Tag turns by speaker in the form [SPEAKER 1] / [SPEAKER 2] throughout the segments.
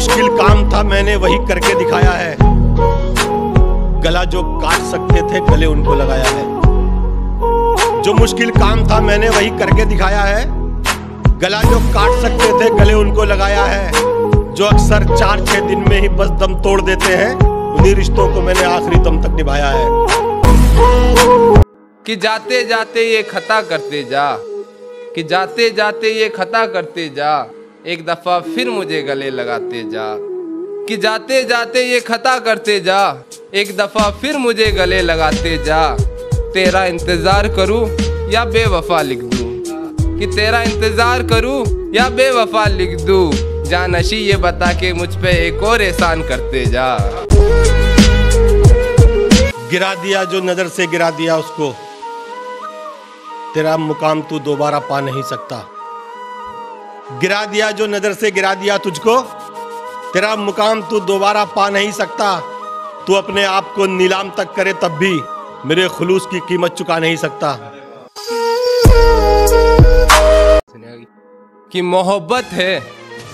[SPEAKER 1] मुश्किल काम था मैंने वही करके दिखाया है। गला जो काट सकते थे गले उनको लगाया है। जो मुश्किल काम था मैंने वही करके दिखाया है। गला जो काट सकते थे गले उनको लगाया है। जो अक्सर 4-6 दिन में ही बस दम तोड़ देते हैं, उन्हीं रिश्तों को मैंने आखिरी दम तक निभाया है।
[SPEAKER 2] कि जाते जाते ये खता करते जा, कि जाते जाते ये खता करते जा, एक दफा फिर मुझे गले लगाते जा। कि जाते जाते ये खता करते जा, एक दफा फिर मुझे गले लगाते जा। तेरा इंतजार करूं या बेवफा लिख दूं, कि तेरा इंतजार करूं या बेवफा लिख दूं। जानशी ये बता के मुझ पे एक और एहसान करते जा।
[SPEAKER 1] गिरा दिया जो नजर से गिरा दिया उसको, तेरा मुकाम तू दोबारा पा नहीं सकता। गिरा दिया जो नजर से गिरा दिया तुझको, तेरा मुकाम तू दोबारा पा नहीं सकता। तू अपने आप को नीलाम तक करे तब भी मेरे खुलूस की कीमत चुका नहीं सकता।
[SPEAKER 2] कि मोहब्बत है,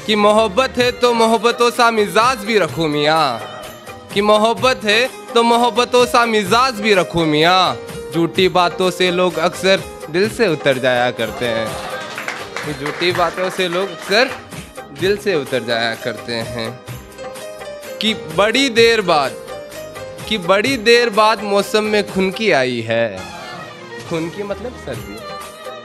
[SPEAKER 2] कि मोहब्बत है तो मोहब्बतों सा मिजाज भी रखूं मियाँ। कि मोहब्बत है तो मोहब्बतों सा मिजाज भी रखूं मियाँ। झूठी बातों से लोग अक्सर दिल से उतर जाया करते हैं। झूठी बातों से लोग अक्सर दिल से उतर जाया करते हैं। कि बड़ी देर बाद, कि बड़ी देर बाद मौसम में खुनकी आई है। खुनकी मतलब सर्दी।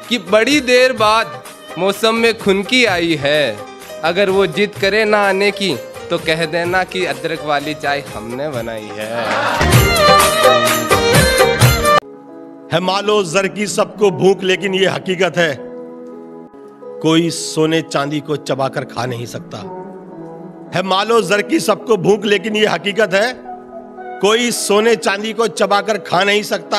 [SPEAKER 2] कि बड़ी देर बाद मौसम में खुनकी आई है। अगर वो जिद करे ना आने की तो कह देना कि अदरक वाली चाय हमने बनाई है
[SPEAKER 1] मालो जर की सबको भूख, लेकिन ये हकीकत है कोई सोने चांदी को चबाकर खा नहीं सकता। है मालो जर की सबको भूख, लेकिन ये हकीकत है कोई सोने चांदी को चबाकर खा नहीं सकता।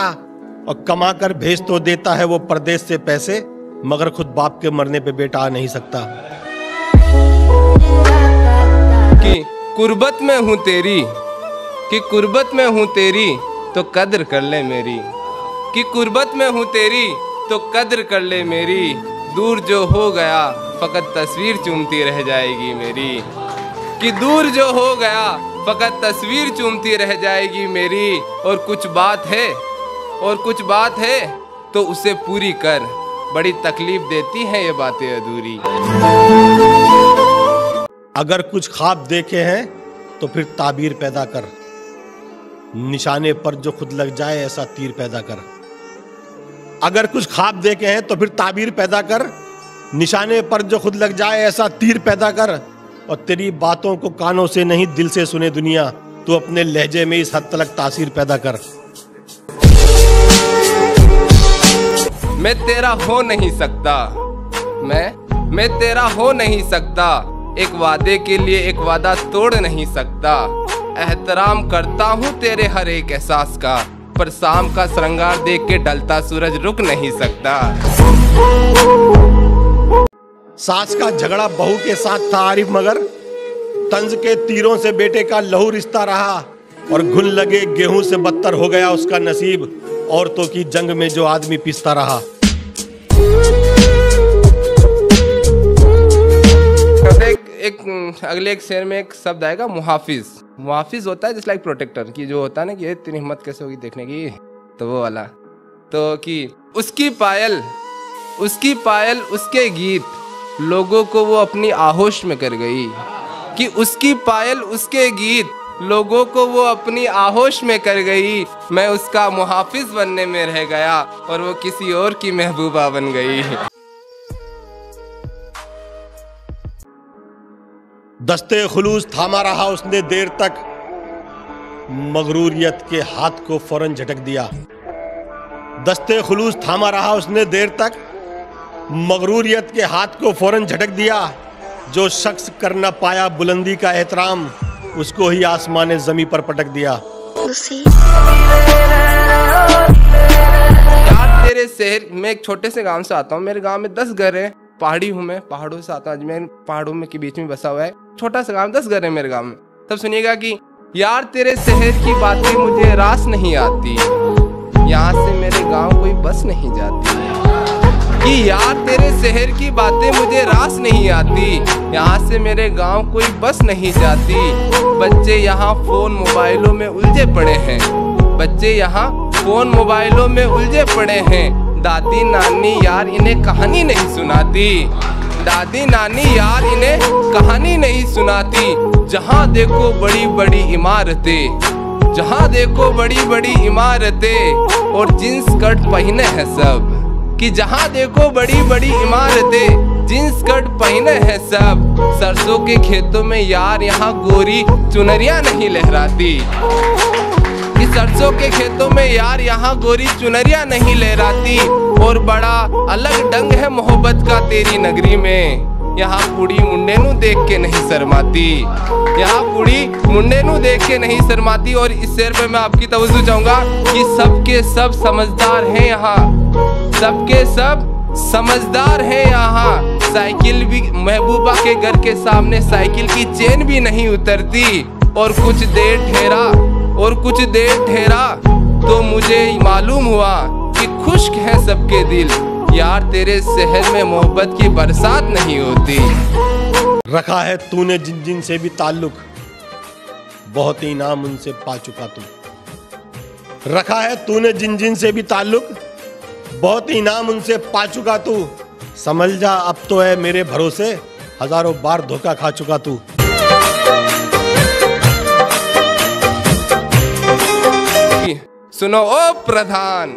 [SPEAKER 1] और कमा कर भेज तो देता है वो परदेश से पैसे, मगर खुद बाप के मरने पे बेटा आ नहीं सकता।
[SPEAKER 2] कि कुर्बत में हूँ तेरी, कि कुर्बत में हूँ तेरी तो कद्र कर ले मेरी। कि कुर्बत में हूँ तेरी तो कद्र कर ले मेरी। दूर जो हो गया फकत तस्वीर चूमती रह जाएगी मेरी। कि दूर जो हो गया फकत तस्वीर चूमती रह जाएगी मेरी। और कुछ बात है, और कुछ बात है तो उसे पूरी कर। बड़ी तकलीफ देती है ये बातें अधूरी।
[SPEAKER 1] अगर कुछ ख्वाब देखे हैं तो फिर ताबीर पैदा कर। निशाने पर जो खुद लग जाए ऐसा तीर पैदा कर। अगर कुछ ख्वाब देखे हैं तो फिर ताबीर पैदा कर। निशाने पर जो खुद लग जाए ऐसा तीर पैदा कर। और तेरी बातों को कानों से नहीं दिल से सुने दुनिया, तो अपने लहजे में इस हद तक तासीर पैदा कर।
[SPEAKER 2] मैं तेरा हो नहीं सकता, मैं तेरा हो नहीं सकता। एक वादे के लिए एक वादा तोड़ नहीं सकता। एहतराम करता हूँ तेरे हर एक एहसास का, पर शाम का श्रृंगार देख के ढलता सूरज रुक नहीं सकता।
[SPEAKER 1] सास का झगड़ा बहू के साथ था आरिफ, मगर तंज के तीरों से बेटे का लहू रिश्ता रहा। और घुन लगे गेहूं से बदतर हो गया उसका नसीब, औरतों की जंग में जो आदमी पिसता रहा।
[SPEAKER 2] अगले एक शेर में एक शब्द आएगा मुहाफिज। मुहाफिज होता है जस्ट लाइक प्रोटेक्टर, की जो होता है ना कि ये तेरी हिम्मत कैसे होगी देखने की, तो वो वाला। तो कि उसकी पायल, उसकी पायल उसके गीत लोगों को वो अपनी आहोश में कर गई। कि उसकी पायल उसके गीत लोगों को वो अपनी आहोश में कर गई। मैं उसका मुहाफिज बनने में रह गया और वो किसी और की महबूबा बन गई।
[SPEAKER 1] दस्ते खुलूस थामा रहा उसने देर तक, मगरूरियत के हाथ को फौरन झटक दिया। दस्ते खुलूस थामा रहा उसने देर तक, मगरूरियत के हाथ को फौरन झटक दिया। जो शख्स कर न पाया बुलंदी का एहतराम, उसको ही आसमान ज़मीं पर पटक दिया।
[SPEAKER 2] यार तेरे शहर में, एक छोटे से गांव से आता हूँ। मेरे गांव में 10 घर हैं। पहाड़ी हूँ मैं, पहाड़ों से आता हूँ। अजमेर पहाड़ों में के बीच में बसा हुआ है छोटा सा गांव, 10 घर है मेरे गांव में। तब सुनिएगा कि यार तेरे शहर की बातें मुझे रास नहीं आती, यहाँ से मेरे गांव कोई बस नहीं जाती। कि यार तेरे शहर की बातें मुझे रास नहीं आती, यहाँ से मेरे गांव कोई बस नहीं जाती। बच्चे यहाँ फोन मोबाइलों में उलझे पड़े हैं, बच्चे यहाँ फोन मोबाइलों में उलझे पड़े हैं। दादी नानी यार इन्हें कहानी नहीं सुनाती, दादी नानी यार इन्हें कहानी नहीं सुनाती। जहाँ देखो बड़ी बड़ी इमारतें, जहाँ देखो बड़ी बड़ी इमारतें और जींस स्कर्ट पहने हैं सब, कि जहाँ देखो बड़ी बड़ी इमारतें जींस स्कर्ट पहने हैं सब। सरसों के खेतों में यार यहाँ गोरी चुनरिया नहीं लहराती, कि सरसों के खेतों में यार यहाँ गोरी चुनरिया नहीं लहराती। और बड़ा अलग डंग है मोहब्बत का तेरी नगरी में, यहाँ कुड़ी मुंडे नू देख के नहीं शर्माती, यहाँ कुड़ी मुंडे नू देख के नहीं शर्माती। और इस शेर पे मैं आपकी तवज्जो चाहूंगा कि सबके सब समझदार हैं यहाँ, सबके सब समझदार हैं यहाँ। साइकिल भी महबूबा के घर के सामने साइकिल की चेन भी नहीं उतरती। और कुछ देर ठहरा, और कुछ देर ठहरा तो मुझे मालूम हुआ कि खुश्क है सबके दिल, यार तेरे शहर में मोहब्बत की बरसात नहीं होती।
[SPEAKER 1] रखा है तूने जिन जिन से भी ताल्लुक, बहुत इनाम उनसे पा चुका तू। रखा है तूने जिन जिन से भी ताल्लुक, बहुत इनाम उनसे पा चुका तू। समझ जा अब तो है मेरे भरोसे, हजारों बार धोखा खा चुका तू।
[SPEAKER 2] सुनो ओ प्रधान,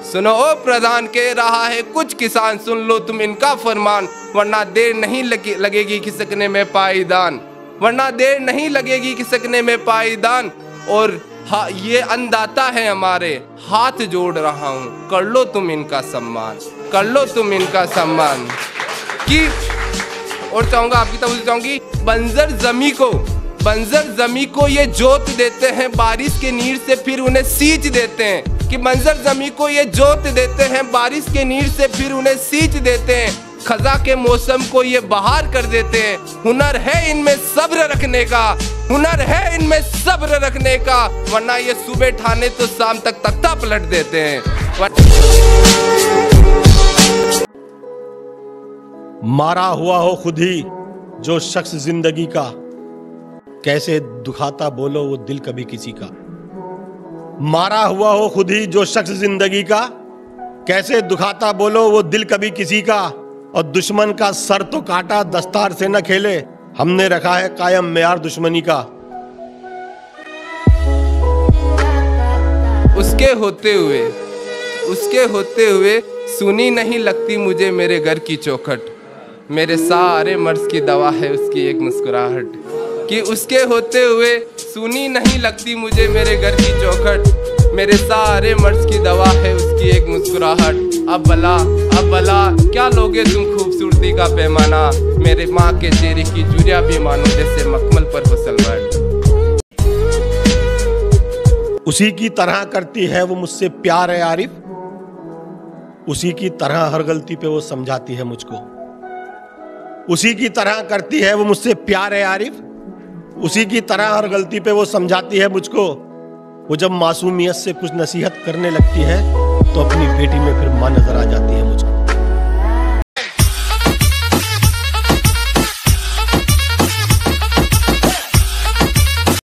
[SPEAKER 2] सुनो ओ प्रधान, कह रहा है कुछ किसान, सुन लो तुम इनका फरमान, वरना देर नहीं लगेगी खिसकने में पायदान, वरना देर नहीं लगेगी खिसकने में पायदान। और हाँ ये अन्नदाता है हमारे, हाथ जोड़ रहा हूँ, कर लो तुम इनका सम्मान, कर लो तुम इनका सम्मान। कि और चाहूंगा आपकी तवज्जो चाहूंगी, बंजर जमी को ये जोत देते हैं बारिश के नीर से, फिर उन्हें सींच देते हैं। कि बंजर जमी को ये जोत देते हैं बारिश के नीर से, फिर उन्हें सींच देते हैं। खजा के मौसम को ये बहार कर देते हैं। हुनर है इनमें सब्र रखने का, हुनर है इनमें सब्र रखने का, वरना ये सुबह ठाने तो शाम तक तख्ता पलट देते हैं।
[SPEAKER 1] मारा हुआ हो खुद ही जो शख्स जिंदगी का, कैसे दुखाता बोलो वो दिल कभी किसी का। मारा हुआ हो खुद ही जो शख्स जिंदगी का, कैसे दुखाता बोलो वो दिल कभी किसी का। और दुश्मन का सर तो काटा दस्तार से न खेले, हमने रखा है कायम मेयार दुश्मनी का।
[SPEAKER 2] उसके होते हुए सुनी नहीं लगती मुझे मेरे घर की चौखट, मेरे सारे मर्ज की दवा है उसकी एक मुस्कुराहट। कि उसके होते हुए सुनी नहीं लगती मुझे मेरे घर की चौखट, मेरे सारे मर्ज की दवा है उसकी एक मुस्कुराहट। अब भला क्या लोगे तुम खूबसूरती का पैमाना, मेरे माँ के चेहरे की जुरिया भी मानो जैसे मखमल पर हो सलवट।
[SPEAKER 1] उसी की तरह करती है वो मुझसे प्यार है आरिफ, उसी की तरह हर गलती पे वो समझाती है मुझको। उसी की तरह करती है वो मुझसे प्यार है आरिफ, उसी की तरह हर गलती पे वो समझाती है मुझको। वो जब मासूमियत से कुछ नसीहत करने लगती है तो अपनी बेटी में फिर माँ नजर आ जाती है मुझको।